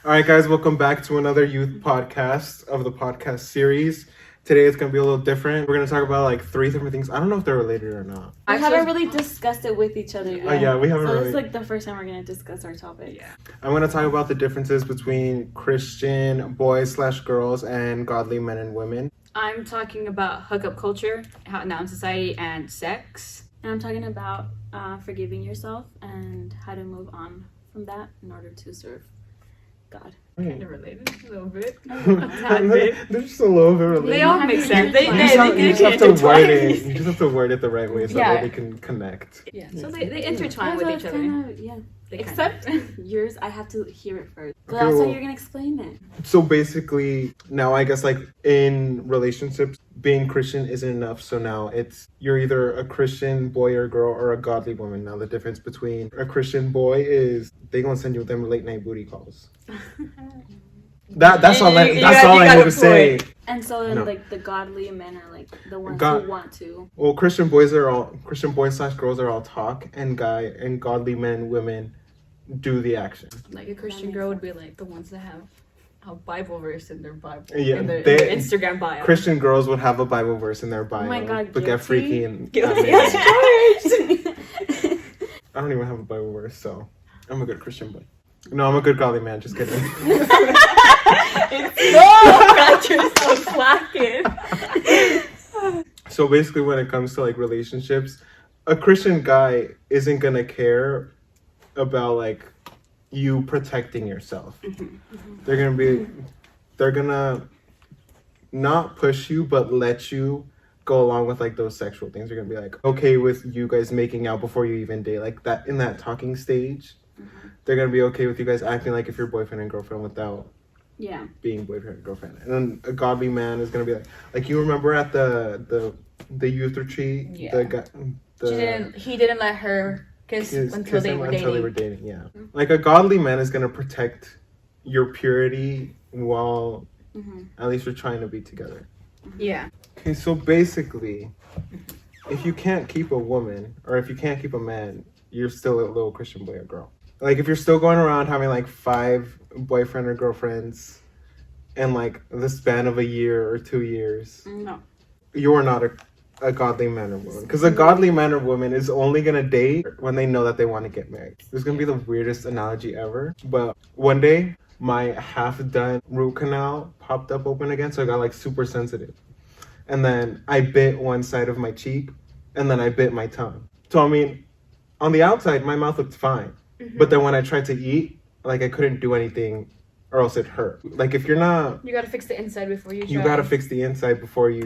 All right, guys, welcome back to another youth podcast of the podcast series. Today it's going to be a little different. We're going to talk about like 3 different things. I don't know if they're related or not. We haven't really discussed it with each other yet. Yeah, we haven't so really. It's like the first time we're going to discuss our topic. Yeah. I'm going to talk about the differences between Christian boys/girls and godly men and women. I'm talking about hookup culture, how now in society, and sex. And I'm talking about forgiving yourself and how to move on from that in order to serve God. Kind of related a little bit. A tad bit. They're just a little bit related. They all make sense. They You just have to intertwine. word it. You just have to word it the right way so that they can connect. Yeah, so they intertwine with each other. Yeah. They Except kind yours, I have to hear it first. So Okay, that's well- how you're going to explain it. So basically, now I guess like in relationships, being Christian isn't enough. So now you're either a Christian boy or girl or a godly woman. Now the difference between a Christian boy is they gonna send you them late night booty calls. That's all I need to say. And so then, No. like, the godly men are, like, the ones God- who want to. Well, Christian boys/girls are all talk, and godly men and women do the action. like a Christian girl would be like the ones that have a Bible verse in their Bible, Yeah, in their they- Instagram bio. Christian girls would have a Bible verse in their bio, my God, but get guilty? freaky and Guilty I as charged. don't even have a Bible verse, so I'm a good Christian boy. No, I'm a good godly man. Just kidding. You're so slacking. So basically, when it comes to like relationships, a Christian guy isn't gonna care about like you protecting yourself. They're gonna not push you, but let you go along with like those sexual things. They're gonna be like okay with you guys making out before you even date, like that in that talking stage. They're gonna be okay with you guys acting like if you're boyfriend and girlfriend without Yeah. being boyfriend and girlfriend. And then a godly man is gonna be like you remember at the youth retreat, Yeah. He didn't let her kiss until they were dating. Yeah. Like a godly man is gonna protect your purity while at least you're trying to be together. Yeah. Okay, so basically, if you can't keep a woman or if you can't keep a man, you're still a little Christian boy or girl. Like if you're still going around having like 5 boyfriend or girlfriends in like the span of a year or 2 years, No. you are not a godly man or woman. Because a godly man or woman is only gonna date when they know that they want to get married. This is gonna be the weirdest analogy ever. But one day, my half-done root canal popped up open again, so I got like super sensitive. And then I bit one side of my cheek, and then I bit my tongue. So I mean, on the outside, my mouth looked fine. But then when I tried to eat, like I couldn't do anything or else it hurt. Like if you're not... You gotta fix the inside before you try. You gotta fix the inside before you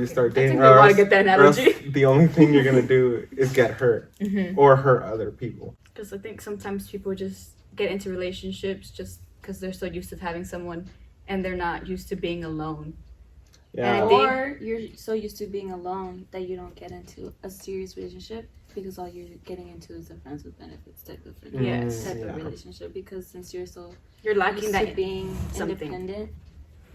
start dating. I think we want to get that or else analogy. the only thing you're gonna do is get hurt or hurt other people. Because I think sometimes people just get into relationships just because they're so used to having someone and they're not used to being alone. Yeah. Or you're so used to being alone that you don't get into a serious relationship because all you're getting into is a friends with benefits type of Yes. of relationship. Because since you're so You're lacking used that to being something. independent,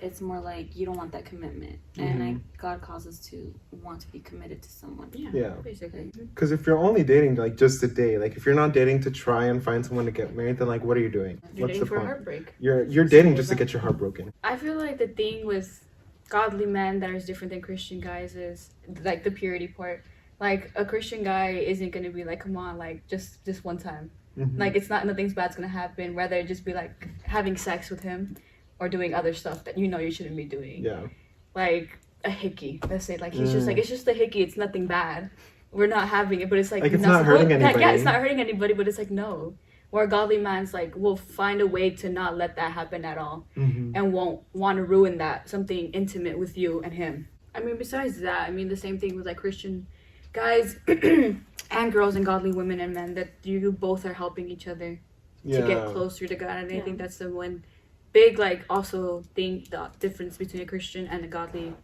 it's more like you don't want that commitment. And God calls us to want to be committed to someone. Yeah. Basically. Because if you're only dating like just to date, like if you're not dating to try and find someone to get married, then like what are you doing? You're What's dating the for a point? heartbreak. You're dating just to get your heart broken. I feel like the thing with godly men that is different than Christian guys is like the purity part. Like a Christian guy isn't gonna be like, come on, like just one time. Like it's not nothing's bad's gonna happen. Rather just be like having sex with him or doing other stuff that you know you shouldn't be doing. Yeah. Like a hickey. Let's say like he's just like it's just a hickey. It's nothing bad. We're not having it, but it's like it's not hurting anybody. Yeah, it's not hurting anybody, but it's like no. Where a godly man's like will find a way to not let that happen at all, and won't want to ruin that something intimate with you and him. I mean, besides that, I mean the same thing with like Christian guys and girls and godly women and men that you both are helping each other to get closer to God. And I think that's the one big like also thing. The difference between a Christian and a godly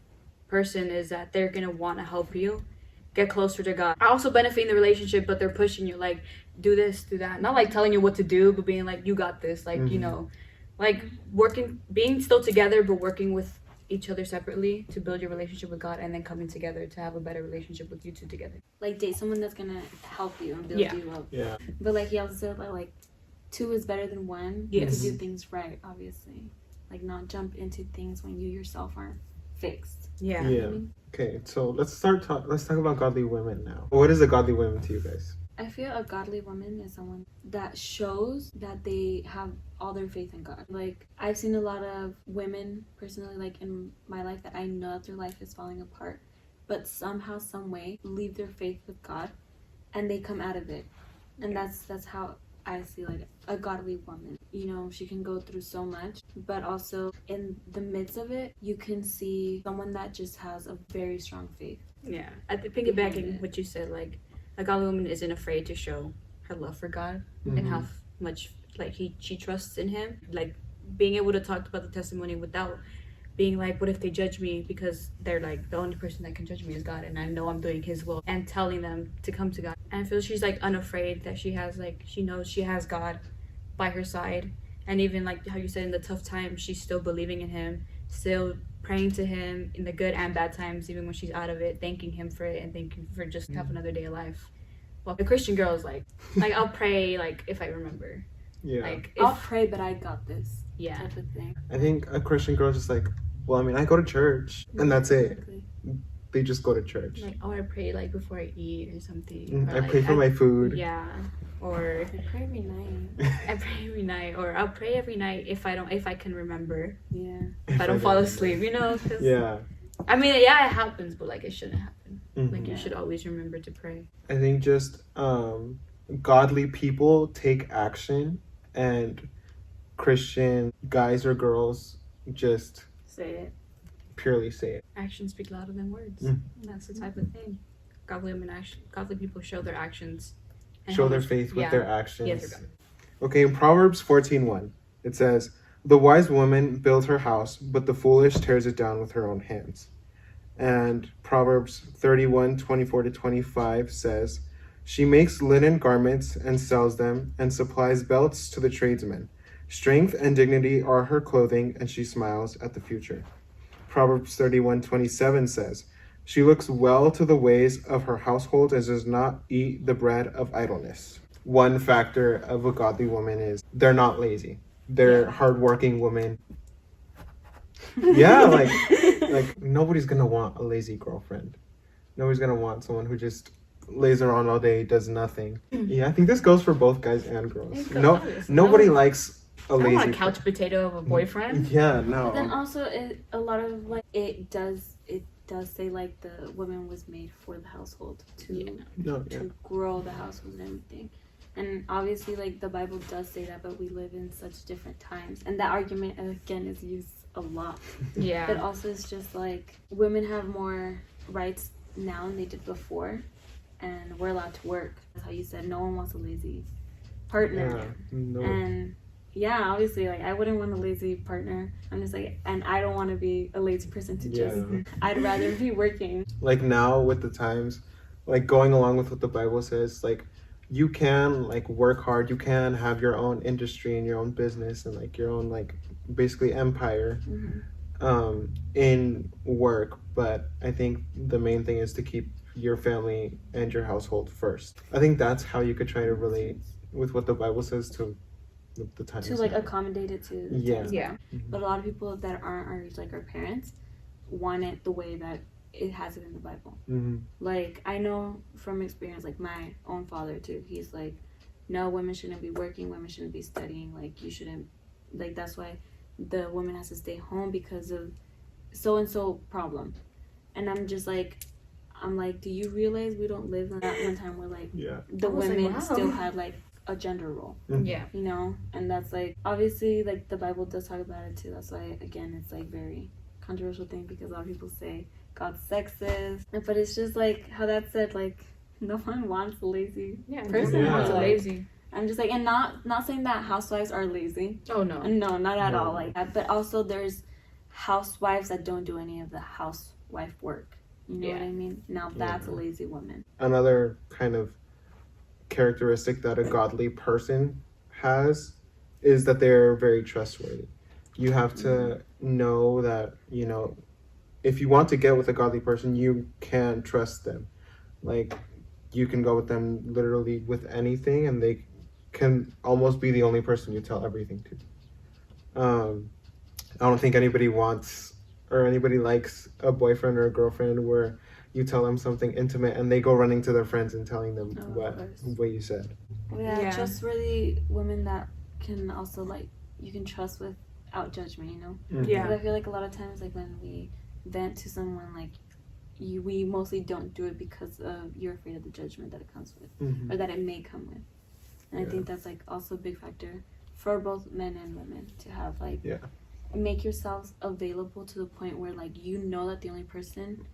person is that they're gonna want to help you get closer to God. I also benefit in the relationship, but they're pushing you like do this, do that. Not like telling you what to do, but being like you got this. Like you know, like working, being still together, but working with each other separately to build your relationship with God, and then coming together to have a better relationship with you two together. Like date someone that's gonna help you and build Yeah. you up. Yeah. But like he also said like two is better than one. Yes. To do things right, obviously. Like, not jump into things when you yourself aren't fixed. Yeah. Yeah. Okay, so let's talk about godly women now. What is a godly woman to you guys? I feel a godly woman is someone that shows that they have all their faith in God. Like, I've seen a lot of women, personally, like, in my life, that I know that their life is falling apart, but somehow, some way, leave their faith with God, and they come out of it. And that's how I see, like, a godly woman. You know, she can go through so much, but also in the midst of it, you can see someone that just has a very strong faith. Yeah. I think piggybacking what you said, like, a godly woman isn't afraid to show her love for God and how much, like, she trusts in Him. Like, being able to talk about the testimony without being like, what if they judge me? Because they're like, the only person that can judge me is God, and I know I'm doing His will. And telling them to come to God. And I feel she's, like, unafraid, that she has, like, she knows she has God by her side. And even, like, how you said, in the tough times, she's still believing in Him, still praying to Him in the good and bad times, even when she's out of it, thanking Him for it and thanking for just have another day of life. Well, the Christian girl is like I'll pray, like, if I remember. Yeah. Like, I'll pray, but I got this. Yeah. Type of thing. I think a Christian girl is just like, well, I mean, I go to church, and that's it. Exactly. They just go to church. Like, oh, I pray, like, before I eat or something. Or, I like, pray for my food. Yeah. Or I pray every night. I pray every night, or I'll pray every night if I can remember. Yeah. If I don't fall asleep, you know. 'Cause, Yeah. I mean, yeah, it happens, but, like, it shouldn't happen. Like, you Yeah. should always remember to pray. I think just godly people take action, and Christian guys or girls just Say it. purely say it. Actions speak louder than words. Mm. That's the type of thing. Godly people show their actions. And Show how their much- faith with yeah. their actions. Yeah, they're good. Okay, in Proverbs 14:1, it says, "The wise woman builds her house, but the foolish tears it down with her own hands." And Proverbs 31:24-25 says, "She makes linen garments and sells them, and supplies belts to the tradesmen. Strength and dignity are her clothing, and she smiles at the future." Proverbs 31:27 says, "She looks well to the ways of her household and does not eat the bread of idleness." One factor of a godly woman is they're not lazy. They're hardworking women. Yeah, like nobody's gonna want a lazy girlfriend. Nobody's gonna want someone who just lays around all day, does nothing. Yeah, I think this goes for both guys and girls. It No, goes. nobody likes a I don't lazy. want a couch potato of a boyfriend. Yeah, But then no. also, a lot of, like, it does say, like, the woman was made for the household to No, yeah. to grow the household and everything. And obviously, like, the Bible does say that, but we live in such different times. And that argument, again, is used a lot. Yeah. But also, it's just, like, women have more rights now than they did before. And we're allowed to work. That's how you said, no one wants a lazy partner. Yeah, no. And yeah, obviously, like, I wouldn't want a lazy partner. I'm just like, and I don't want to be a lazy person to just, I'd rather be working. Like now with the times, like going along with what the Bible says, like you can like work hard, you can have your own industry and your own business and like your own like basically empire in work, but I think the main thing is to keep your family and your household first. I think that's how you could try to relate with what the Bible says to the times. To, like, accommodate it to the Yeah. times. Yeah. But a lot of people that aren't like our parents want it the way that it has it in the Bible. Like, I know from experience, like, my own father too, he's like, no, women shouldn't be working, women shouldn't be studying, like, you shouldn't, like, that's why the woman has to stay home because of so-and-so problem. And I'm like, do you realize we don't live in that one time where, like, the I was like, women wow. still had, like, a gender role, Yeah. you know? And that's, like, obviously, like, the Bible does talk about it too. That's why, again, it's, like, very controversial thing because a lot of people say God's sexist. But it's just, like, how that said, like, no one wants a lazy person. Yeah. Wants a lazy. I'm just, like, and not saying that housewives are lazy. Oh, no. No, not at No. all like that. But also there's housewives that don't do any of the housewife work. You know what I mean? Now that's a lazy woman. Another kind of characteristic that a godly person has is that they're very trustworthy. You have to know that, you know, if you want to get with a godly person, you can trust them. Like, you can go with them literally with anything and can almost be the only person you tell everything to. I don't think anybody wants or anybody likes a boyfriend or a girlfriend where you tell them something intimate and they go running to their friends and telling them what you said. Yeah, trustworthy women that can also like you can trust without judgment, you know. Mm-hmm. Yeah. Because I feel like a lot of times, like when we vent to someone, like we mostly don't do it because of you're afraid of the judgment that it comes with, Mm-hmm. or that it may come with. And I think that's like also a big factor for both men and women to have like make yourselves available to the point where like you know that the only person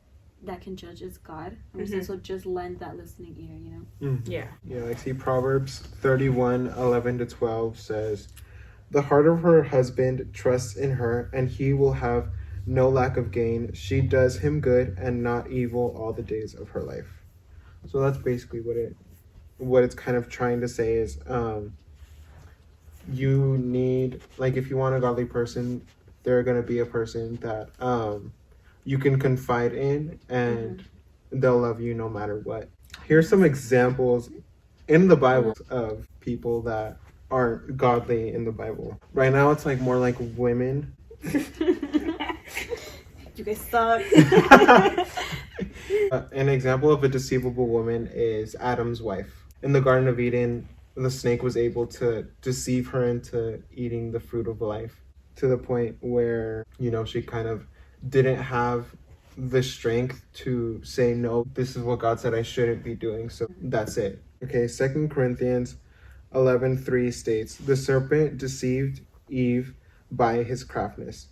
that can judge is God. So just lend that listening ear, you know. Mm-hmm. Yeah. Yeah, like see Proverbs 31:11-12 says, "The heart of her husband trusts in her, and he will have no lack of gain. She does him good and not evil all the days of her life." So that's basically what it's kind of trying to say is you need, like, if you want a godly person, they're going to be a person that you can confide in, and they'll love you no matter what. Here's some examples in the Bible of people that aren't godly in the Bible. Right now it's like more like women. You guys suck. An example of a deceivable woman is Adam's wife. In the Garden of Eden, the snake was able to deceive her into eating the fruit of life to the point where, you know, she kind of didn't have the strength to say, no, this is what God said I shouldn't be doing, so that's it. Okay, 2 Corinthians 11:3 states, "The serpent deceived Eve by his craftiness."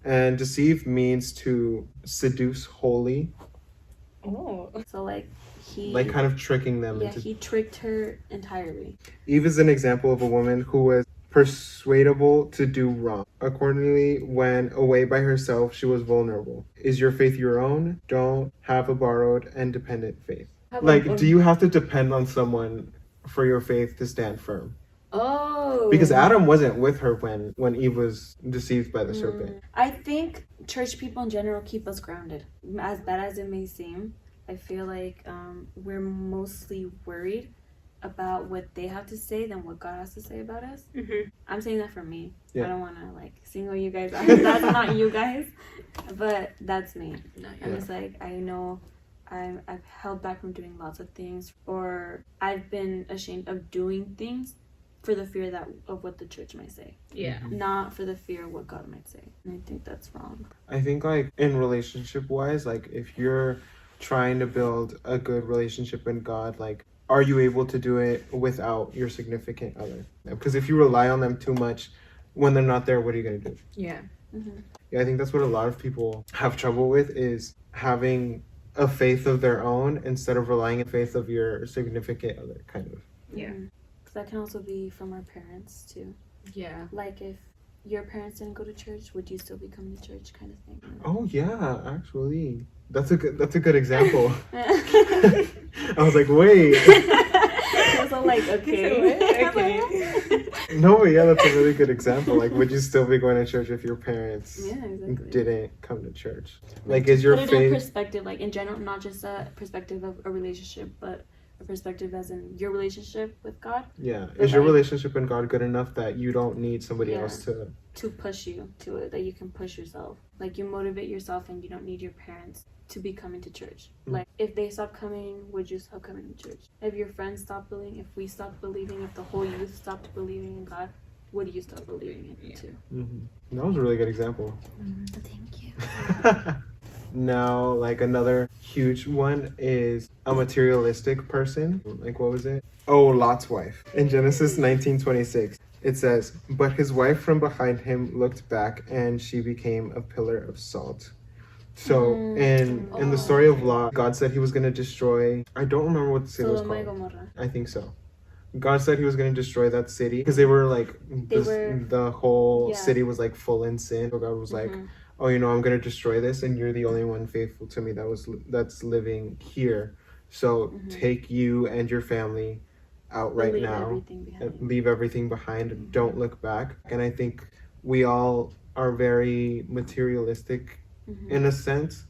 And deceive means to seduce wholly. Oh. So like he Like kind of tricking them. Yeah, he tricked her entirely. Eve is an example of a woman who was persuadable to do wrong. Accordingly, when away by herself, she was vulnerable. Is your faith your own? Don't have a borrowed and dependent faith. Like, do you have to depend on someone for your faith to stand firm? Oh. Because Adam wasn't with her when Eve was deceived by the serpent. I think church people in general keep us grounded. As bad as it may seem, I feel like we're mostly worried about what they have to say than what God has to say about us. I'm saying that for me. I don't want to like single you guys out. That's not you guys, but that's me. I'm just like, I know I've held back from doing lots of things, or I've been ashamed of doing things for the fear of what the church might say. Yeah. Not for the fear of what God might say. And I think that's wrong. I think like in relationship wise, like if you're trying to build a good relationship in God, like are you able to do it without your significant other? Because if you rely on them too much, when they're not there, what are you going to do? Yeah. Yeah, I think that's what a lot of people have trouble with, is having a faith of their own instead of relying on the faith of your significant other, kind of. Yeah. Because that can also be from our parents too. Yeah. Like if your parents didn't go to church, would you still be coming to church, kind of thing? Oh yeah, actually, that's a good example. I was like, wait. I was all like, okay. No, but yeah, that's a really good example. Like, would you still be going to church if your parents didn't come to church? Like, is your faith... Put it in perspective, like in general, not just a perspective of a relationship, but a perspective as in your relationship with God. Yeah. Is your relationship in God good enough that you don't need somebody else to push you to it, that you can push yourself? Like, you motivate yourself and you don't need your parents to be coming to church. Like, if they stop coming, would you stop coming to church? If your friends stop believing, if we stopped believing, if the whole youth stopped believing in God, would you stop believing in it too? That was a really good example. Thank you. Now, like another huge one is a materialistic person. Like, what was it? Oh, Lot's wife. In Genesis 19:26, it says, "But his wife from behind him looked back, and she became a pillar of salt." So in the story of Lot, God said he was going to destroy, I don't remember what the city was called. I think so. God said he was going to destroy that city because they were like, the whole city was like full in sin. So God was like, oh, you know, I'm going to destroy this, and you're the only one faithful to me that's living here. So take you and your family out right now. Leave everything behind. Don't look back. And I think we all are very materialistic in a sense.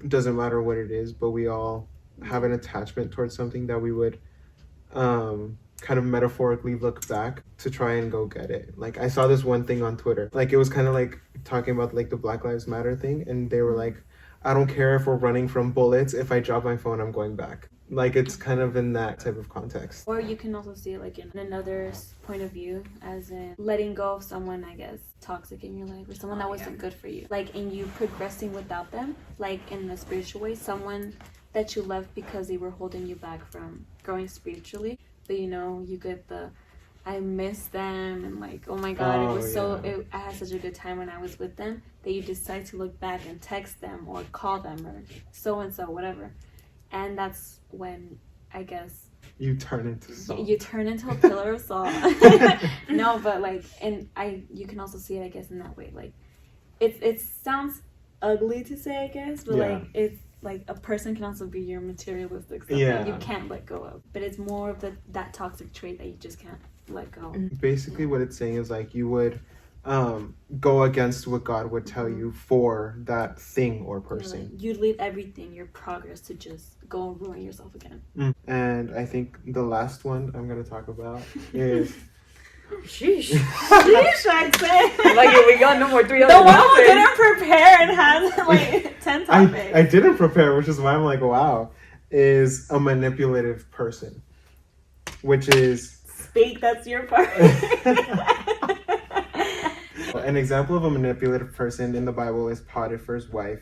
Doesn't matter what it is, but we all have an attachment towards something that we would kind kind of metaphorically look back to try and go get it. Like I saw this one thing on Twitter. Like it was kind of like talking about like the Black Lives Matter thing, and they were like, I don't care if we're running from bullets. If I drop my phone, I'm going back. Like it's kind of in that type of context. Or you can also see it like in another point of view, as in letting go of someone, I guess, toxic in your life, or someone that wasn't good for you. Like in you progressing without them, like in a spiritual way, someone that you left because they were holding you back from growing spiritually. But you know, you get the, I miss them, and like, oh my God, it was I had such a good time when I was with them, that you decide to look back and text them or call them or so and so, whatever. And that's when, I guess, you turn into salt. You turn into a pillar of salt. No, but like, and you can also see it, I guess, in that way. Like, it sounds ugly to say, I guess, but like, it's like a person can also be your materialistic stuff that you can't let go of. But it's more of that toxic trait that you just can't let go. Basically, what it's saying is like you would go against what God would tell you for that thing or person. Like, you'd leave everything, your progress, to just go and ruin yourself again. And I think the last one I'm going to talk about is... Sheesh. Sheesh, I'd say. Like, we got no more 3 The one who didn't prepare and has like 10 topics. I didn't prepare, which is why I'm like, wow, is a manipulative person. Which is... Speak, that's your part. An example of a manipulative person in the Bible is Potiphar's wife,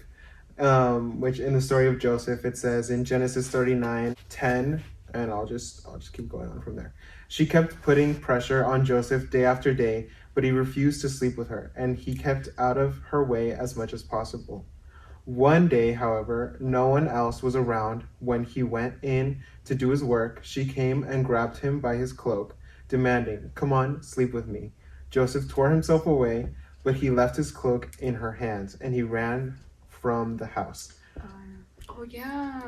which in the story of Joseph, it says in Genesis 39:10, and I'll just keep going on from there. She kept putting pressure on Joseph day after day, but he refused to sleep with her, and he kept out of her way as much as possible. One day, however, no one else was around when he went in to do his work. She came and grabbed him by his cloak, demanding, "Come on, sleep with me." Joseph tore himself away, but he left his cloak in her hands, and he ran from the house. Oh, yeah.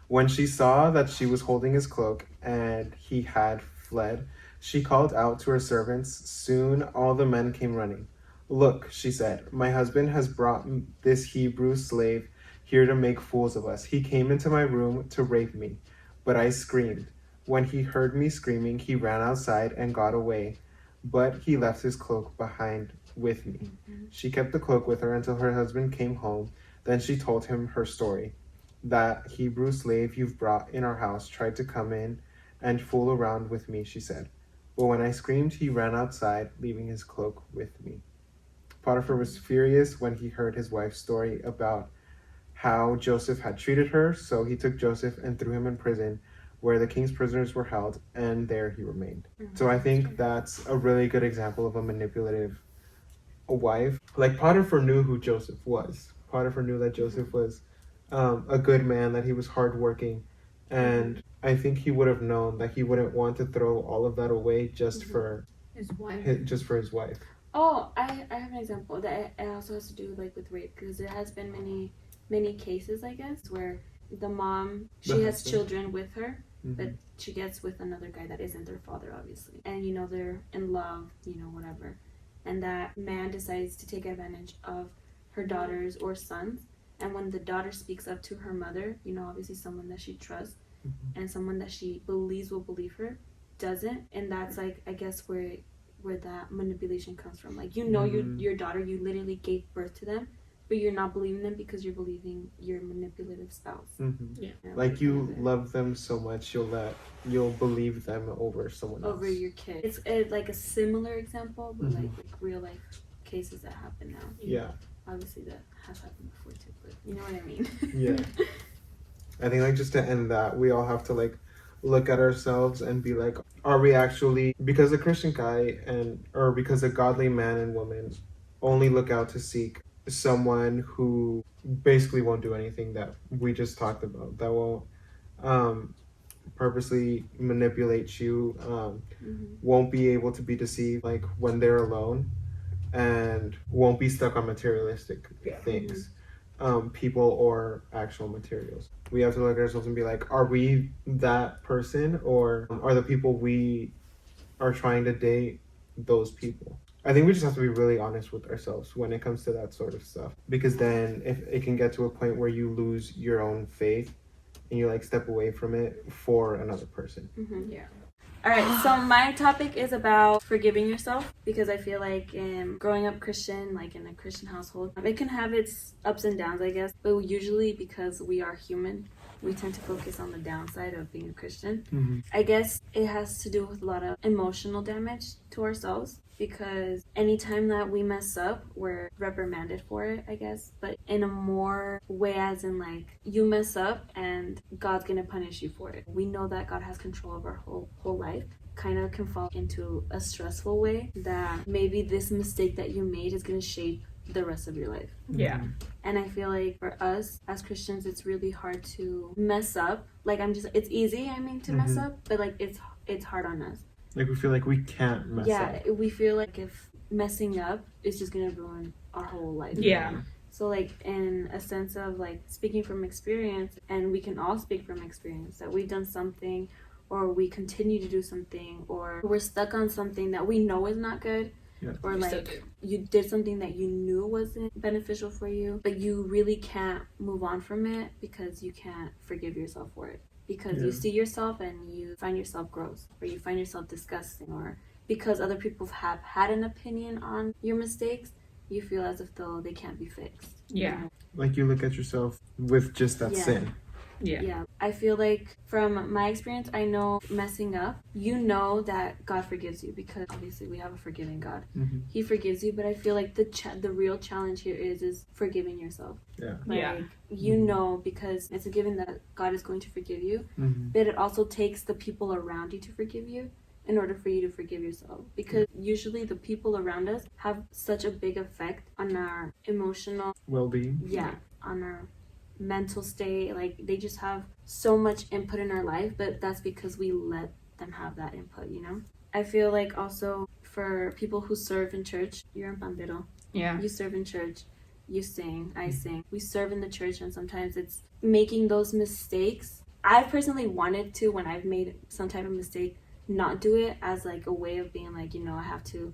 When she saw that she was holding his cloak and he had fled, she called out to her servants. Soon all the men came running. "Look," she said, "my husband has brought this Hebrew slave here to make fools of us. He came into my room to rape me, but I screamed. When he heard me screaming, he ran outside and got away, but he left his cloak behind with me." She kept the cloak with her until her husband came home. Then she told him her story. "That Hebrew slave you've brought in our house tried to come in and fool around with me," she said. "But when I screamed, he ran outside, leaving his cloak with me." Potiphar was furious when he heard his wife's story about how Joseph had treated her, so he took Joseph and threw him in prison, where the king's prisoners were held, and there he remained. So I think that's a really good example of a manipulative wife. Like Potiphar knew who Joseph was. Potiphar knew that Joseph was a good man, that he was hardworking, and I think he would have known that he wouldn't want to throw all of that away just for his wife. His wife. Oh, I have an example that it also has to do like with rape, because there has been many cases, I guess, where the mom, she has children with her, but she gets with another guy that isn't their father, obviously, and you know they're in love, you know, whatever, and that man decides to take advantage of her daughters or sons. And when the daughter speaks up to her mother, you know, obviously someone that she trusts and someone that she believes will believe her, doesn't. And that's like, I guess, where that manipulation comes from. Like, you know, your daughter, you literally gave birth to them, but you're not believing them because you're believing your manipulative spouse. Yeah. Like you love them so much, you'll believe them over someone else. Over your kid. It's like a similar example, but like real life cases that happen now. Yeah. Obviously that has happened before too, but you know what I mean. Yeah. I think like just to end that, we all have to like look at ourselves and be like, are we actually, because a Christian guy or because a godly man and woman only look out to seek someone who basically won't do anything that we just talked about, that won't purposely manipulate you, won't be able to be deceived like when they're alone, and won't be stuck on materialistic things, people or actual materials. We have to look at ourselves and be like, are we that person, or are the people we are trying to date those people? I think we just have to be really honest with ourselves when it comes to that sort of stuff, because then if it can get to a point where you lose your own faith and you like step away from it for another person. Yeah. All right, so my topic is about forgiving yourself because I feel like in growing up Christian, like in a Christian household, it can have its ups and downs, I guess. But usually because we are human, we tend to focus on the downside of being a Christian. Mm-hmm. I guess it has to do with a lot of emotional damage to ourselves because anytime that we mess up, we're reprimanded for it, I guess. But in a more way as in like, you mess up and God's gonna punish you for it. We know that God has control of our whole life. Kind of can fall into a stressful way that maybe this mistake that you made is gonna shape the rest of your life. Yeah. And I feel like for us as Christians, it's really hard to mess up. Like it's easy, to mess up, but like it's hard on us. Like we feel like we can't mess up. Yeah, we feel like if messing up is just gonna ruin our whole life. Yeah. So like in a sense of like speaking from experience, and we can all speak from experience that we've done something, or we continue to do something, or we're stuck on something that we know is not good. Yeah. Or like you did something that you knew wasn't beneficial for you, but you really can't move on from it because you can't forgive yourself for it. Because you see yourself and you find yourself gross, or you find yourself disgusting, or because other people have had an opinion on your mistakes, you feel as if though they can't be fixed. Yeah. Like you look at yourself with just that sin. Yeah. I feel like from my experience, I know messing up, you know that God forgives you because obviously we have a forgiving God. Mm-hmm. He forgives you, but I feel like the real challenge here is forgiving yourself. Yeah. Like, you know, because it's a given that God is going to forgive you, but it also takes the people around you to forgive you in order for you to forgive yourself. Because usually the people around us have such a big effect on our emotional well-being. Yeah, on our mental state. Like they just have so much input in our life, but that's because we let them have that input, I feel like also for people who serve in church, you're in pandero. Yeah. You serve in church, you sing, I sing. We serve in the church, and sometimes it's making those mistakes. I personally wanted to, when I've made some type of mistake, not do it as like a way of being like, I have to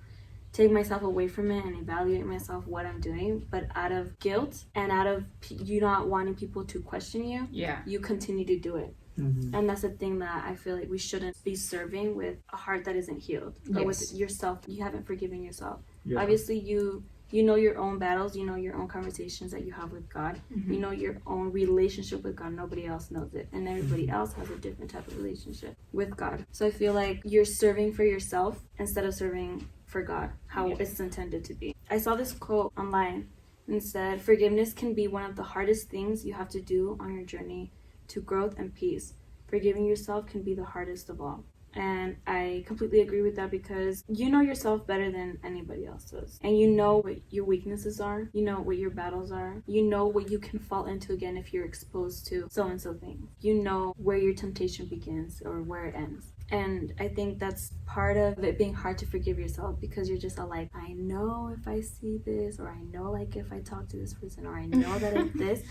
take myself away from it and evaluate myself what I'm doing, but out of guilt and out of you not wanting people to question you, you continue to do it. And that's the thing that I feel like we shouldn't be serving with a heart that isn't healed, or with yourself. You haven't forgiven yourself. Obviously you know your own battles, you know your own conversations that you have with God, you know your own relationship with God. Nobody else knows it, and everybody else has a different type of relationship with God. So I feel like you're serving for yourself instead of serving for God, how it's intended to be. I saw this quote online and said, forgiveness can be one of the hardest things you have to do on your journey to growth and peace. Forgiving yourself can be the hardest of all. And I completely agree with that because you know yourself better than anybody else does. And you know what your weaknesses are. You know what your battles are. You know what you can fall into again if you're exposed to so-and-so things. You know where your temptation begins or where it ends. And I think that's part of it being hard to forgive yourself because you're just all like, I know if I see this, or I know like if I talk to this person, or I know that if this,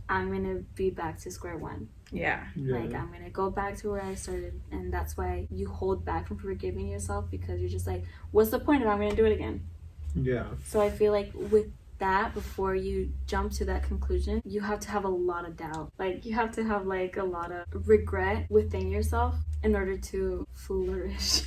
I'm going to be back to square one. Yeah. Like, I'm going to go back to where I started. And that's why you hold back from forgiving yourself because you're just like, what's the point if I'm going to do it again? Yeah. So I feel like with that, before you jump to that conclusion, you have to have a lot of doubt. Like, you have to have like a lot of regret within yourself in order to flourish.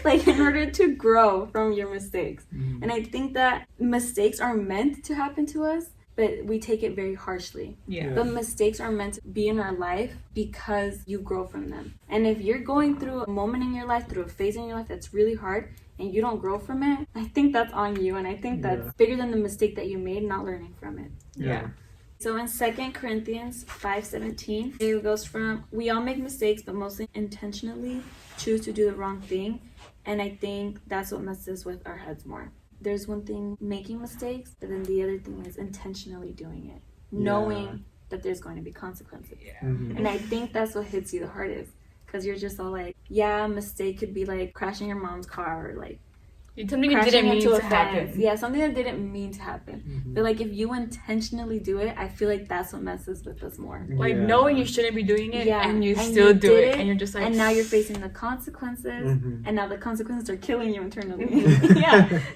Like, in order to grow from your mistakes. And I think that mistakes are meant to happen to us, but we take it very harshly. Yeah. But mistakes are meant to be in our life because you grow from them. And if you're going through a moment in your life, through a phase in your life that's really hard, and you don't grow from it, I think that's on you. And I think that's bigger than the mistake that you made, not learning from it. Yeah. So in 2 Corinthians 5:17, it goes from, we all make mistakes, but mostly intentionally choose to do the wrong thing. And I think that's what messes with our heads more. There's one thing making mistakes, but then the other thing is intentionally doing it, knowing that there's going to be consequences. And I think that's what hits you the hardest, because you're just all like, a mistake could be like crashing your mom's car, or like something you didn't mean to happen. Yeah, something that didn't mean to happen. But like if you intentionally do it, I feel like that's what messes with us more. Like knowing you shouldn't be doing it, and you still do it, and you're just like, and now you're facing the consequences, and now the consequences are killing you internally.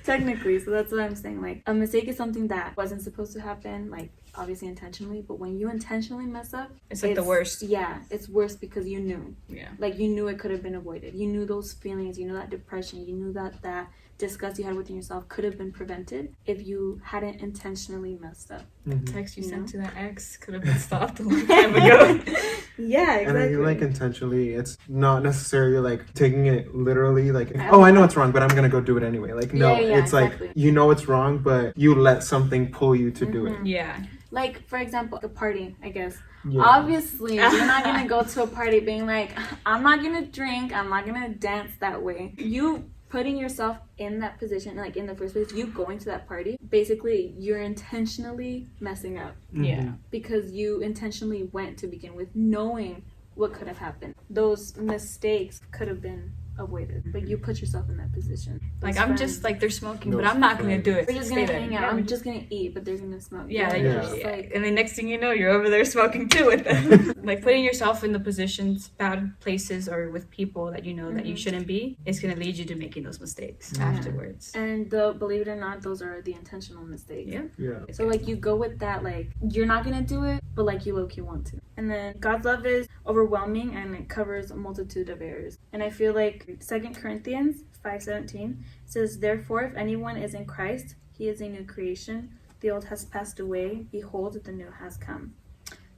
Technically. So that's what I'm saying. Like, a mistake is something that wasn't supposed to happen. Like, obviously intentionally, but when you intentionally mess up, It's like the worst. Yeah, it's worse because you knew. Yeah. Like, you knew it could have been avoided. You knew those feelings, you knew that depression, you knew that disgust you had within yourself could have been prevented if you hadn't intentionally messed up. Text you sent to that ex could have been stopped a long time ago. Yeah, exactly. And I feel like intentionally, it's not necessarily like taking it literally, like, oh, I know it's wrong, but I'm gonna go do it anyway. Like, no, it's exactly. like, you know it's wrong, but you let something pull you to do it. Yeah. Like, for example, the party, I guess. Yeah. Obviously, you're not gonna go to a party being like, I'm not gonna drink, I'm not gonna dance that way. You putting yourself in that position, like in the first place, you going to that party, basically you're intentionally messing up. Yeah. Because you intentionally went to begin with, knowing what could have happened. Those mistakes could have been avoided, but you put yourself in that position. Like, Those I'm friends, just like, they're smoking, No, but I'm not gonna do it. we're just Stay gonna there. hang out. I'm just gonna eat, but they're gonna smoke. Yeah, like, Yeah. Just like, and then next thing you know, you're over there smoking too with them. Like, putting yourself in the positions, bad places, or with people that you know that you shouldn't be, is gonna lead you to making those mistakes afterwards. and believe it or not, those are the intentional mistakes. Yeah. Yeah. So like, you go with that, like, you're not gonna do it, but like, you low-key want to. And then God's love is overwhelming, and it covers a multitude of errors. And I feel like 2 Corinthians 5:17 says, therefore, if anyone is in Christ, he is a new creation. The old has passed away. Behold, the new has come.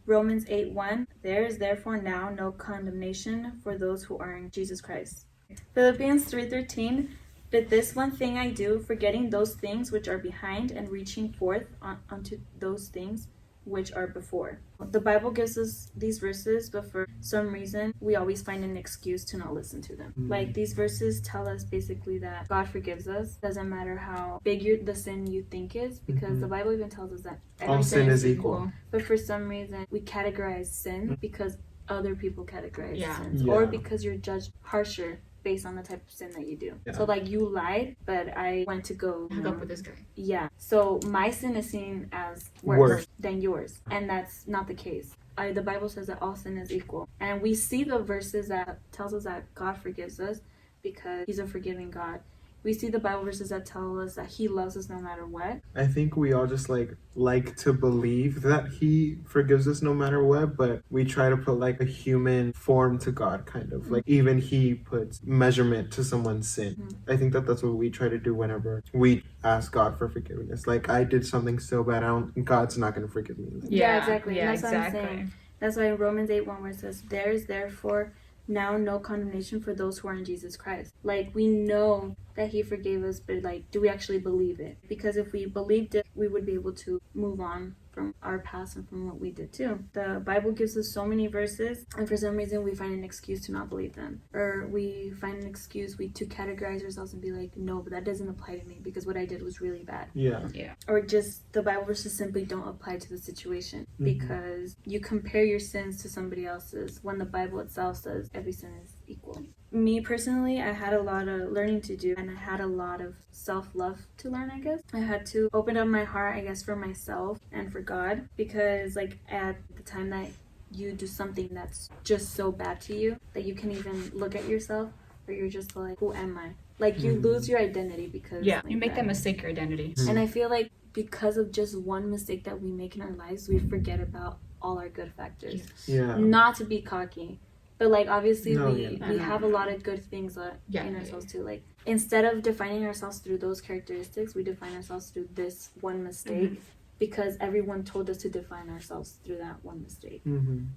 Romans 8:1, there is therefore now no condemnation for those who are in Jesus Christ. Philippians 3:13, but this one thing I do, forgetting those things which are behind and reaching forth unto those things which are before. The Bible gives us these verses, but for some reason, we always find an excuse to not listen to them. Like, these verses tell us basically that God forgives us. Doesn't matter how big the sin you think is, because the Bible even tells us that All sin is equal. But for some reason, we categorize sin because other people categorize sins, Yeah. or because you're judged harsher based on the type of sin that you do. Yeah. So like, you lied, but I went to go Hook up with this guy. yeah. So my sin is seen as worse, Worse. than yours, and that's not the case. The Bible says that all sin is equal, and we see the verses that tells us that God forgives us because He's a forgiving God. We see the Bible verses that tell us that He loves us no matter what. I think we all just like to believe that He forgives us no matter what, but we try to put like a human form to God, kind of like even He puts measurement to someone's sin. I think that that's what we try to do whenever we ask God for forgiveness. Like, I did something so bad, God's not going to forgive me. Yeah, exactly. Yeah, That's what I'm saying. That's why in Romans 8:1 where it says, there is therefore now no condemnation for those who are in Jesus Christ. Like, we know that He forgave us, but like, do we actually believe it? Because if we believed it, we would be able to move on from our past and from what we did too. The Bible gives us so many verses, and for some reason we find an excuse to not believe them, or we find an excuse to categorize ourselves and be like, no, but that doesn't apply to me because what I did was really bad. Yeah. Or just the Bible verses simply don't apply to the situation because you compare your sins to somebody else's when the Bible itself says every sin is equal. Me personally, I had a lot of learning to do, and I had a lot of self-love to learn, I guess. I had to open up my heart, I guess, for myself and for God, because like, at the time that you do something that's just so bad to you that you can't even look at yourself, or you're just like, who am I? Like, you lose your identity because you make that mistake your identity. And I feel like because of just one mistake that we make in our lives, we forget about all our good factors. Yeah. Not to be cocky, but like, obviously we I know. have a lot of good things in ourselves too. Like, instead of defining ourselves through those characteristics, we define ourselves through this one mistake because everyone told us to define ourselves through that one mistake.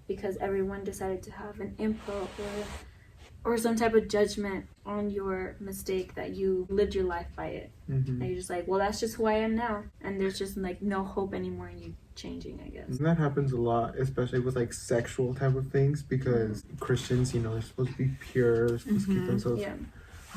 Because everyone decided to have an input or some type of judgment on your mistake, that you lived your life by it. And you're just like, well, that's just who I am now, and there's just like no hope anymore in you changing, I guess. And that happens a lot, especially with like sexual type of things, because Christians, you know, they're supposed to be pure, they're supposed to keep themselves. Yeah.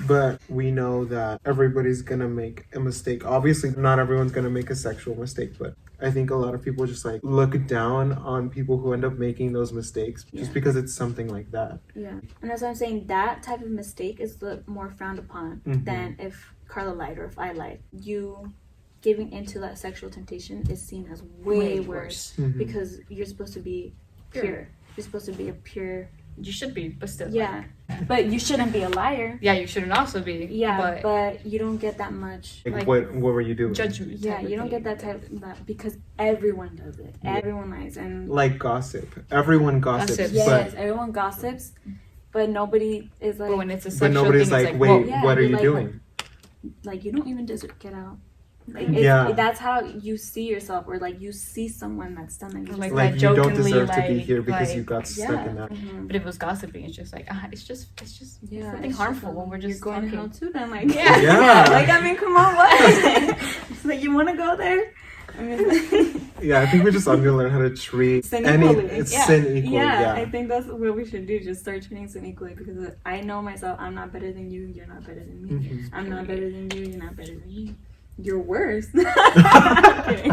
But we know that everybody's gonna make a mistake. Obviously, not everyone's gonna make a sexual mistake, but I think a lot of people just like look down on people who end up making those mistakes just because it's something like that. Yeah. And that's what I'm saying. That type of mistake is the more frowned upon than if Carla lied or if I lied. You giving into that sexual temptation is seen as way worse because you're supposed to be pure. You're supposed to be a pure you should be, but still. Yeah. But you shouldn't be a liar. Yeah, you shouldn't also be. Yeah, but you don't get that much. Like what were you doing? Judgment. Yeah, you don't get that type of that because everyone does it. Yeah. Everyone lies and Like gossip. Everyone gossips. yes, everyone gossips, but nobody is like. But when it's a But sexual nobody's thing, like, it's wait, whoa. Yeah, what are you're you like, doing? Like you don't even deserve get out. Like Yeah. that's how you see yourself, or like you see someone that's done it. Like, Like you don't jokingly, deserve to be like- here because like- you got stuck in that. Mhm. But if it was gossiping, it's just like, it's just Yeah, something it's harmful just, when we're just you're going to hell talking. too. Then like Yeah. like I mean, come on, what? It's like you want to go there? I mean, Yeah, I think we just all need to learn how to treat sin any equally. it's Yeah. sin equally. yeah, I Yeah. think that's what we should do. Just start treating sin equally because I know myself. I'm not better than you. You're not better than me. Mhm. I'm not better than you. You're not better than me. You're worse. Okay.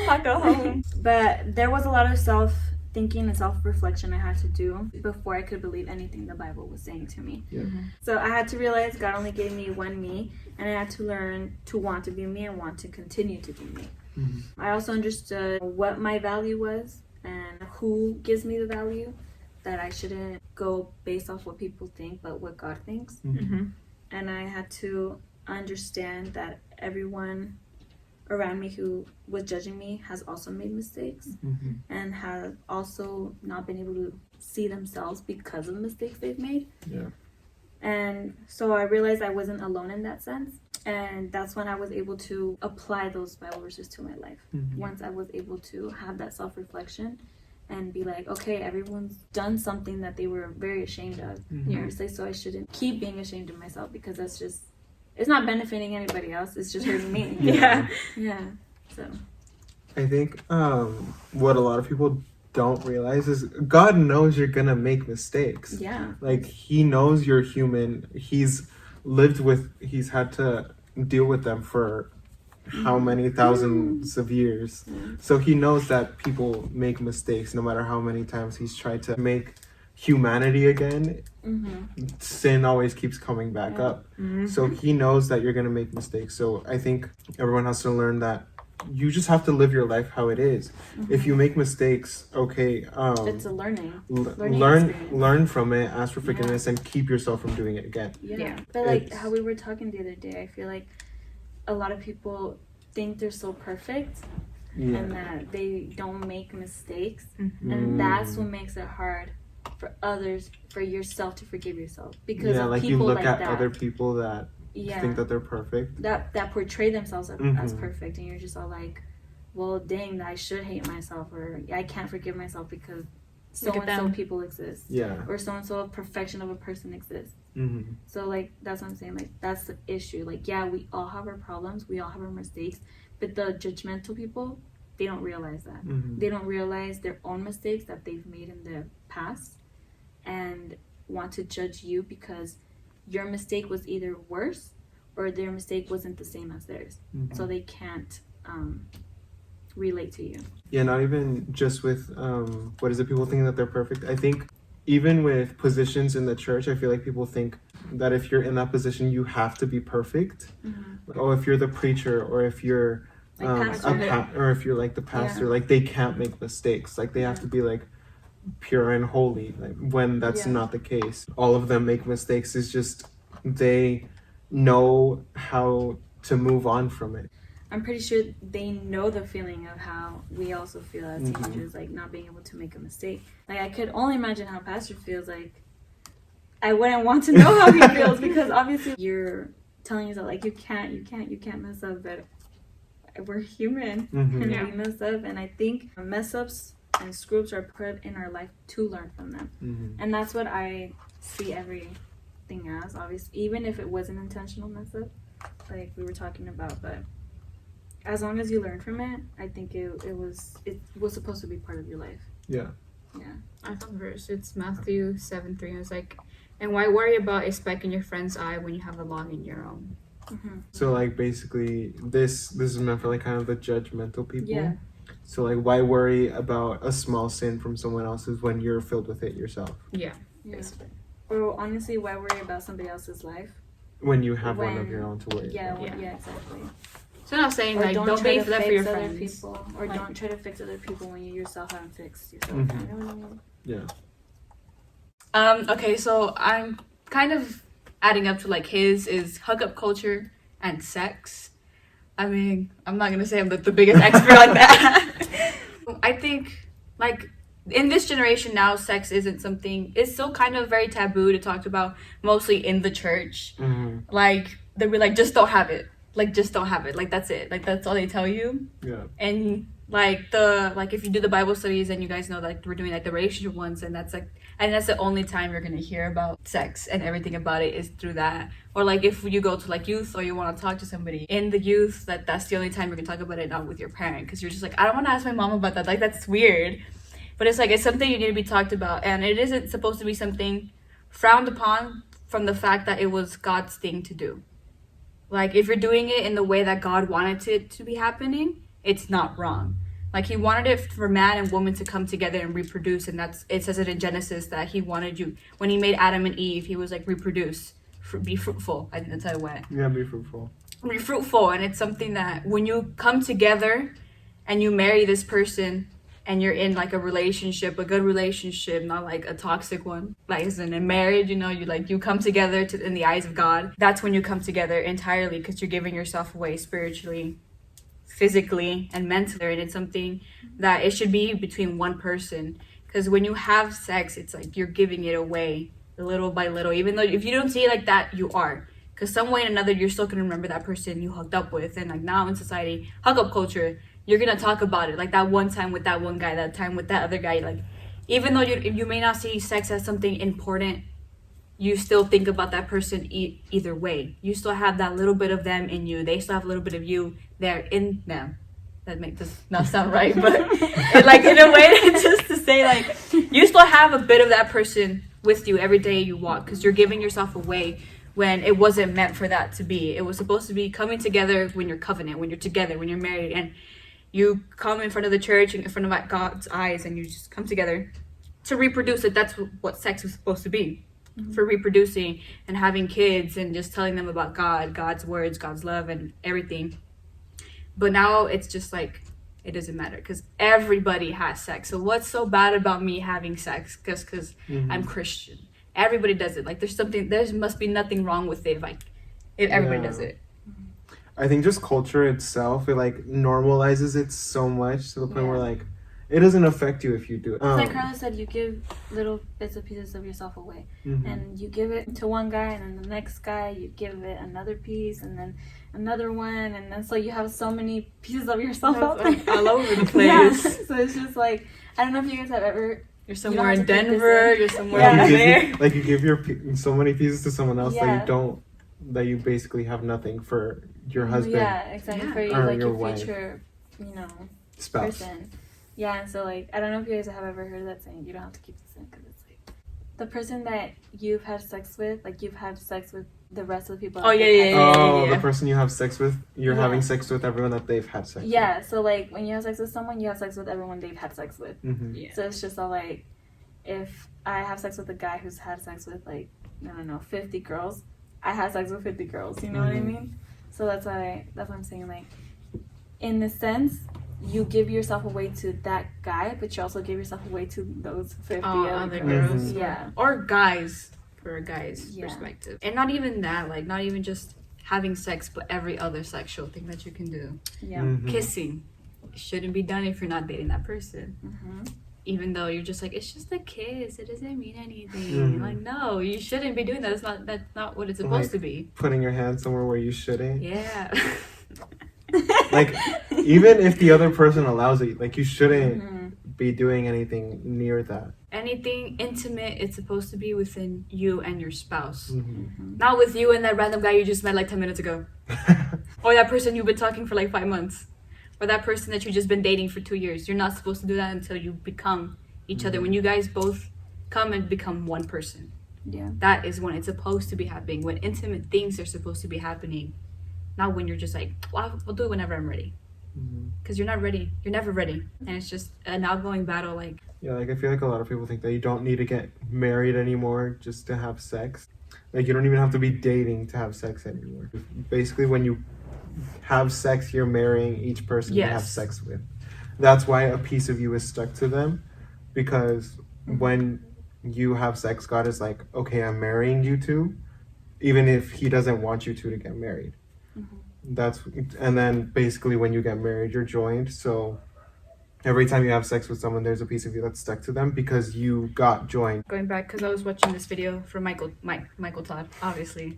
I'll go home. But there was a lot of self-thinking and self-reflection I had to do before I could believe anything the Bible was saying to me. Yeah. So I had to realize God only gave me one me, and I had to learn to want to be me and want to continue to be me. Mhm. I also understood what my value was and who gives me the value, that I shouldn't go based off what people think, but what God thinks. Mm-hmm. And I had to understand that everyone around me who was judging me has also made mistakes Mhm. and have also not been able to see themselves because of mistakes they've made. Yeah. And so I realized I wasn't alone in that sense. And that's when I was able to apply those Bible verses to my life. Mhm. Once I was able to have that self-reflection and be like, okay, everyone's done something that they were very ashamed of. Mhm. You know, it's like, so I shouldn't keep being ashamed of myself because that's just, it's not benefiting anybody else. It's just hurting me. Yeah. Yeah. So. I think what a lot of people don't realize is God knows you're gonna make mistakes. Yeah. Like He knows you're human. He's he's had to deal with them for how many thousands of years. So He knows that people make mistakes no matter how many times He's tried to make humanity again. Mm-hmm. Sin always keeps coming back Yeah. up. So He knows that you're gonna make mistakes. So I think everyone has to learn that you just have to live your life how it is. If you make mistakes, okay, It's a learning learn experience. from it, ask for forgiveness, and keep yourself from doing it again. Yeah. But like It's- how we were talking the other day, I feel like a lot of people think they're so perfect and that they don't make mistakes. And that's what makes it hard for others, for yourself to forgive yourself. Because yeah, of like people you look like at that. other people that Yeah. think that they're perfect. that portray themselves as Mhm. perfect, and you're just all like, well, dang, I should hate myself, or I can't forgive myself because so Look at and so them. people exist, Yeah. or so and so a perfection of a person exists. Mm-hmm. So like that's what I'm saying, like that's the issue. Like yeah, we all have our problems, we all have our mistakes, but the judgmental people, they don't realize that. Mm-hmm. They don't realize their own mistakes that they've made in the past and want to judge you because your mistake was either worse or their mistake wasn't the same as theirs. Mm-hmm. So they can't relate to you. Yeah, not even just with what is it, people thinking that they're perfect. I think even with positions in the church, I feel like people think that if you're in that position, you have to be perfect. Like, oh, if you're the preacher, or if you're Like pastor. or if you're like the pastor, like they can't make mistakes. Like they have to be like pure and holy. Like when that's Yeah. not the case. All of them make mistakes. It's just they know how to move on from it. I'm pretty sure they know the feeling of how we also feel as Mhm. teenagers, like not being able to make a mistake. Like I could only imagine how Pastor feels. Like I wouldn't want to know how he feels because obviously you're telling yourself like you can't mess up, but we're human Mhm. and Yeah. we mess up. And I think mess ups and screw ups are put in our life to learn from them, Mhm. and that's what I see everything as. Obviously, even if it was an intentional mess up, like we were talking about, but as long as you learn from it, I think it was supposed to be part of your life. Yeah. Yeah. I found the verse. It's Matthew 7:3. It's like, and why worry about a speck in your friend's eye when you have a log in your own? Mm-hmm. So like basically this is meant for like kind of the judgmental people. Yeah. So like why worry about a small sin from someone else's when you're filled with it yourself? Yeah, Yeah. basically. Or honestly, why worry about somebody else's life? When you have one of When- your own to worry Yeah. about. Yeah. Yeah. Exactly. So I'm not saying Or like don't try be to for that for fix your other friends. people, or Like- don't try to fix other people when you yourself haven't fixed yourself. Mhm. You know what I mean? Yeah. Okay, so I'm kind of adding up to like his is hookup culture and sex. I mean, I'm not gonna say I'm the biggest expert on that. I think like in this generation now, sex isn't something. It's still kind of very taboo to talk about, mostly in the church. Mm-hmm. Like they'll be like, just don't have it. Like just don't have it. Like that's it. Like that's all they tell you. Yeah. And like if you do the Bible studies and you guys know like we're doing like the relationship ones, and that's the only time you're gonna hear about sex and everything about it is through that. Or like if you go to like youth or you want to talk to somebody in the youth, that's the only time you're gonna talk about it, not with your parent, because you're just like, I don't want to ask my mom about that. Like that's weird. But it's like it's something you need to be talked about, and it isn't supposed to be something frowned upon from the fact that it was God's thing to do. Like if you're doing it in the way that God wanted it to be happening, it's not wrong. Like he wanted it for man and woman to come together and reproduce, and it says it in Genesis that he wanted you, when he made Adam and Eve, he was like, reproduce, be fruitful. I think that's how it went. Yeah, be fruitful. Be fruitful, and it's something that when you come together and you marry this person and you're in like a relationship, a good relationship, not like a toxic one, like as in a marriage, you come together in the eyes of God. That's when you come together entirely, because you're giving yourself away spiritually, physically, and mentally, and it's something that it should be between one person. Because when you have sex, it's like you're giving it away little by little, even though if you don't see it like that, you are, because some way or another you're still gonna remember that person you hooked up with. And like now in society, hookup culture, you're gonna talk about it, like that one time with that one guy, that time with that other guy. Like even though you may not see sex as something important, you still think about that person either way. You still have that little bit of them in you. They still have a little bit of you there in them. That does not sound right, but like in a way, just to say like you still have a bit of that person with you every day you walk, because you're giving yourself away when it wasn't meant for that to be. It was supposed to be coming together when you're covenant, when you're together, when you're married, and you come in front of the church and in front of God's eyes, and you just come together to reproduce it. That's what sex was supposed to be. Mm-hmm. For reproducing and having kids and just telling them about God, God's words, God's love, and everything. But now it's just like it doesn't matter, because everybody has sex. So what's so bad about me having sex just because I'm Christian? Everybody does it. Like there must be nothing wrong with it if everybody does it. I think just culture itself, it like normalizes it so much to the point where like it doesn't affect you if you do it. Like Carla said, you give little bits and pieces of yourself away. Mm-hmm. And you give it to one guy, and then the next guy, you give it another piece, and then another one, and then so you have so many pieces of yourself out there. All over the place. Yeah. So it's just like, I don't know if you guys have ever... You're somewhere in Denver, you're somewhere over there. Like you give so many pieces to someone else that you basically have nothing for your husband. Yeah, exactly. For your future, spouse. Person. Yeah, and so, like, I don't know if you guys have ever heard of that saying, you don't have to keep this in, because it's like, the person that you've had sex with, like, you've had sex with the rest of the people. The person you have sex with, you're having sex with everyone that they've had sex with. Yeah, so, like, when you have sex with someone, you have sex with everyone they've had sex with. Mm-hmm. Yeah. So it's just all, like, if I have sex with a guy who's had sex with, like, I don't know, 50 girls, I had sex with 50 girls, you know what I mean? So that's what I'm saying, like, in the sense... you give yourself away to that guy, but you also give yourself away to those 50 other girls. Mm-hmm. Yeah. Or guys, for a guy's perspective. And not even that, like, not even just having sex, but every other sexual thing that you can do. Yeah. Mm-hmm. Kissing. It shouldn't be done if you're not dating that person. Mm-hmm. Even though you're just like, it's just a kiss, it doesn't mean anything. Mm-hmm. Like, no, you shouldn't be doing that. That's not what it's supposed to be. Putting your hand somewhere where you shouldn't. Yeah. Like, even if the other person allows it, like, you shouldn't be doing anything near that. Anything intimate, it's supposed to be within you and your spouse. Mm-hmm. Not with you and that random guy you just met like 10 minutes ago. Or that person you've been talking for like 5 months. Or that person that you've just been dating for 2 years. You're not supposed to do that until you become each other. When you guys both come and become one person. Yeah. That is when it's supposed to be happening. When intimate things are supposed to be happening. Not when you're just like, well, I'll do it whenever I'm ready. Because you're not ready. You're never ready. And it's just an outgoing battle. Like, yeah, like I feel like a lot of people think that you don't need to get married anymore just to have sex. Like you don't even have to be dating to have sex anymore. Basically, when you have sex, you're marrying each person you have sex with. That's why a piece of you is stuck to them, because when you have sex, God is like, okay, I'm marrying you two, even if he doesn't want you two to get married. And then basically when you get married, you're joined. So every time you have sex with someone, there's a piece of you that's stuck to them because you got joined. Going back, because I was watching this video from Michael Todd, obviously.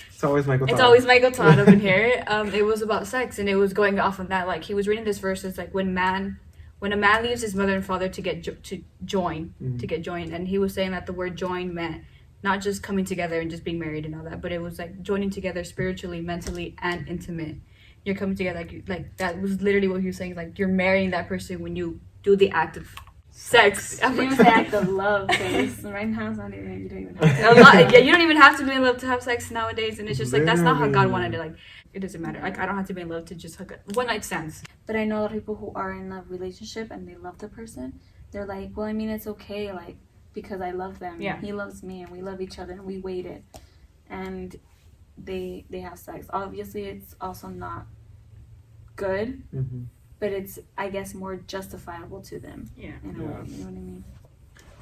It's always Michael Todd. It's always Michael Todd up in here. It was about sex, and it was going off of that. Like, he was reading this verse. It's like when a man leaves his mother and father to join, and he was saying that the word join meant not just coming together and just being married and all that, but it was like joining together spiritually, mentally, and intimate. You're coming together like that was literally what he was saying. Like, you're marrying that person when you do the act of sex. I didn't say act of love, because right now it's not even, you don't even have to. You don't even have to be in love to have sex nowadays, and it's just like, that's not how God wanted it. Like, it doesn't matter. Like, I don't have to be in love to just hook up. One night stands. But I know a lot of people who are in a relationship and they love the person. They're like, well, I mean, it's okay, like, because I love them. Yeah. He loves me, and we love each other, and we waited. And they have sex. Obviously, it's also not good, but it's, I guess, more justifiable to them. Yeah. In a way, you know what I mean?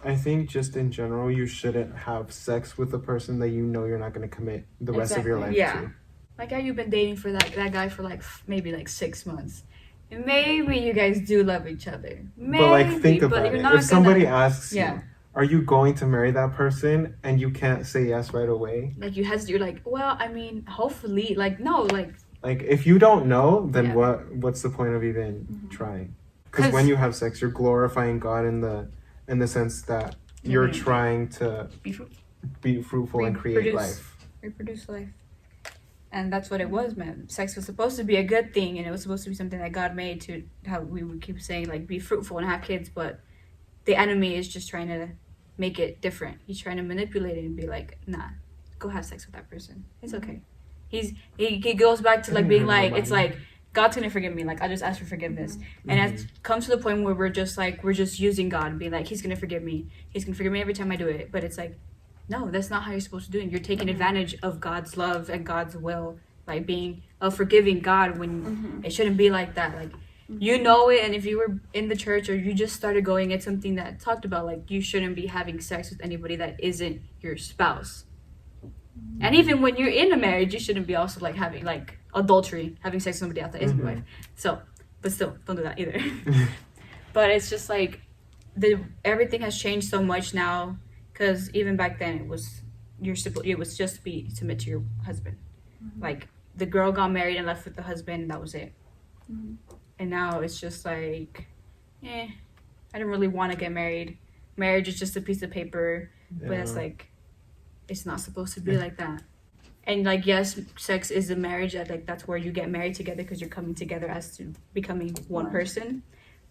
I think just in general, you shouldn't have sex with a person that you know you're not going to commit the rest of your life to. Like, how you've been dating for that guy for like maybe like 6 months. And maybe you guys do love each other. Maybe, but like, think about it. If somebody asks you, are you going to marry that person, and you can't say yes right away? Like, you hesitate. You're like, well, I mean, hopefully. Like, no, like if you don't know, then what's the point of even trying? Because when you have sex, you're glorifying God in the sense that you're trying to be fruitful and create life. Reproduce life. And that's what it was, man. Sex was supposed to be a good thing, and it was supposed to be something that God made to, how we would keep saying, like, be fruitful and have kids, but the enemy is just trying to make it different. He's trying to manipulate it and be like, nah, go have sex with that person. It's okay. He goes back to, like, being like, it's like, God's gonna forgive me. Like, I just ask for forgiveness. And it comes to the point where we're just using God and being like, he's gonna forgive me. He's gonna forgive me every time I do it. But it's like, no, that's not how you're supposed to do it. You're taking advantage of God's love and God's will by being a forgiving God when it shouldn't be like that. Like, you know it, and if you were in the church or you just started going, it's something that talked about, like, you shouldn't be having sex with anybody that isn't your spouse. And even when you're in a marriage, you shouldn't be also, like, having, like, adultery, having sex with somebody else that isn't your wife. So, but still, don't do that either. But it's just like, everything has changed so much now, because even back then it was just to be submit to your husband. Like, the girl got married and left with the husband, and that was it. And now it's just like, I didn't really want to get married. Marriage is just a piece of paper, but it's like, it's not supposed to be like that. And, like, yes, sex is a marriage. Like, that's where you get married together because you're coming together as to becoming one person.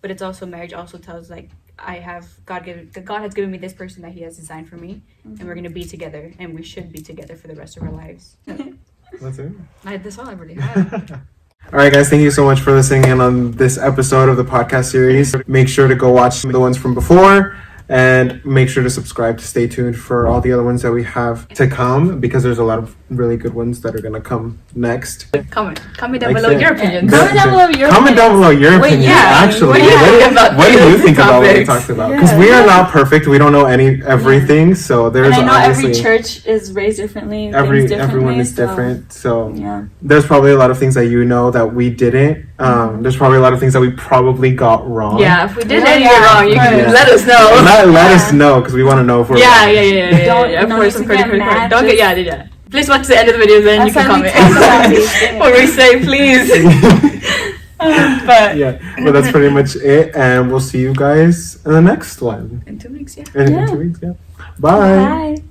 But it's also, marriage also tells, like, God has given me this person that he has designed for me, and we're going to be together, and we should be together for the rest of our lives. That's it. That's all I really have. All right, guys, thank you so much for listening in on this episode of the podcast series. Make sure to go watch the ones from before, and make sure to subscribe to stay tuned for all the other ones that we have to come, because there's a lot of really good ones that are going to come next. Comment down below your opinions. Comment down below your opinions. Actually. What do you think about what we talked about? Because we are not perfect. We don't know everything. So there's and I know obviously every church is raised differently. Everyone is different. So there's probably a lot of things that you know that we didn't. There's probably a lot of things that we probably got wrong. Yeah, if we did anything wrong, you can let us know. Let us know, because we want to know if we're wrong. Yeah. Of course, don't get Please watch the end of the video, then you can comment. What we say, please. But that's pretty much it, and we'll see you guys in the next one. In 2 weeks, In 2 weeks, Bye.